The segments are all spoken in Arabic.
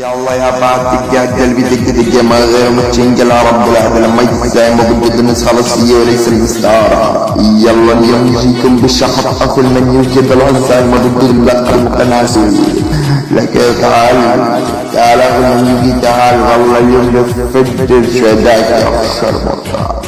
يلا يا بعد دقات قلبي دق دق ما غير متشنقل رب العالمين لما يتزايم وبدد الناس خلاصية وليس المستعارة. يلا اليوم يجيكم بالشحط اخو المنيو كده الهزايم وبدد الملقى المقناسي لك تعال اخو المنيو تعال والله اليوم نفجر شهداك يا اخو الشربطة.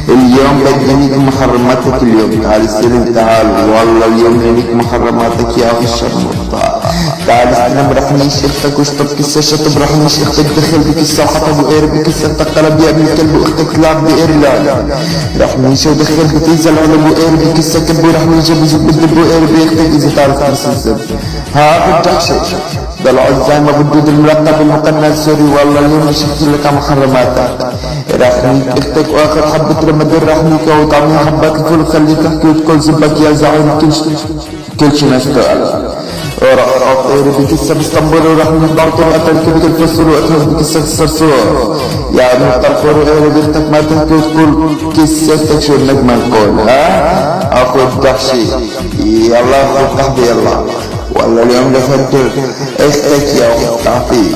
اليوم بدنيك محرماتك اليوم تعال استلم تعال والله اليوم هنيك محرماتك يا اخو الشربطة. تعال استلم رحمي شيختك واشطب كسة شطب رحمي شيختك دخل بكسة وحطها بقير بكسة تقلب يا ابن الكلب واختك تلعب بإيرلاند رحمي شو دخل بتنزل على بقير بكسة كب ورحمي جاب زب بقير بيختك اذا تعرف ترسل الزب. ها بدك شيء دلعوا زي ما بدود الملقب المقنع السوري والله اليوم شفت لك محرماتك. رحمي اختك واخر حبة رمضان رحميك وطعمي حبات الفول خليك تحكي وتقول زبك يا زعيم كل شي نشتغل. وراح طير بكسة باسطنبول ورحمي البعطر وقتل كبك الفصل وقتل بكسة الصرصور يا ابن الطرفور وغير بيختك ما تحكي وتقول كسة شو النجمة نقول. ها اخو الدحشي يلا اخو القحبي يلا والله اليوم لفكر اختك يا اخت عفيف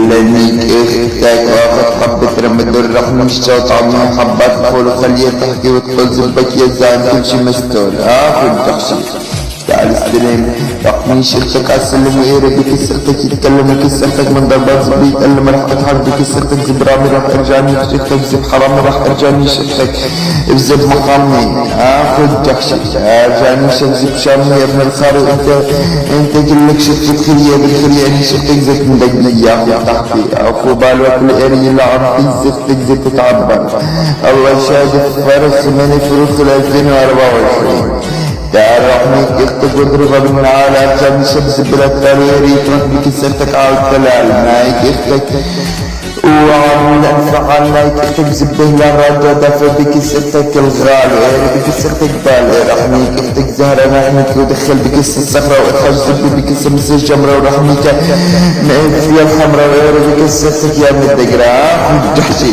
لانك اختك واخد حبة رمضان رحمي مشتا وطعمي حبات فول وخليها تحكي وتقول زبك يا زعيم كل شي مستور. اخو الدحشي تعال استلم رحمي شيختك عالسلم وقيري بكسرتك يتكلم كسرتك من ضربات زبي يتألم راح اتحرك بكسرتك زب رامي راح ارجعني شيختك زب حرامي راح ارجعني شيختك بزب مقامي. اخذ تحشي ارجعني زب شامي يا ابن الخاري انت كلك شيختك خليه بالخليه اني شيختك زب مدقلي يا اخو تحتي اخو بالوك القيري يلعب في زفتك زب تتعبر الله شاهد فرس من فروخ 2024. تعال رحميك اختك واضربها بالنعال عشان الشمس بلا تغيير يترك بكسرتك على التلال نايك اختك وعامل انفعال نايك اختك زبه للرجا دفع بكسرتك الغالي بكسرتك بالي رحميك اختك زهرة رحميك ودخل بكسر الصخرة وادخل زبه بكسر مثل الجمرة ورحميك فيها الحمراء وغير بكسرتك يا ابن الدقرة ودحشي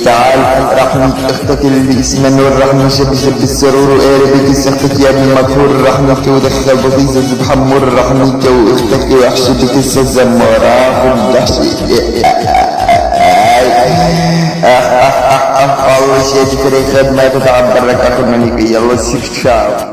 تعال رحمة اختك اللي اسمها نور رحمة شب السرور وقارب بكسرتك يا ابن المغفور رحمك ودخل بطيزة زب حمور رحمك واختك وحشي بكسة الزمارة ودحشي الله شيء تفريخ ما تتعبر لك اخر منك يلا سيك شاو.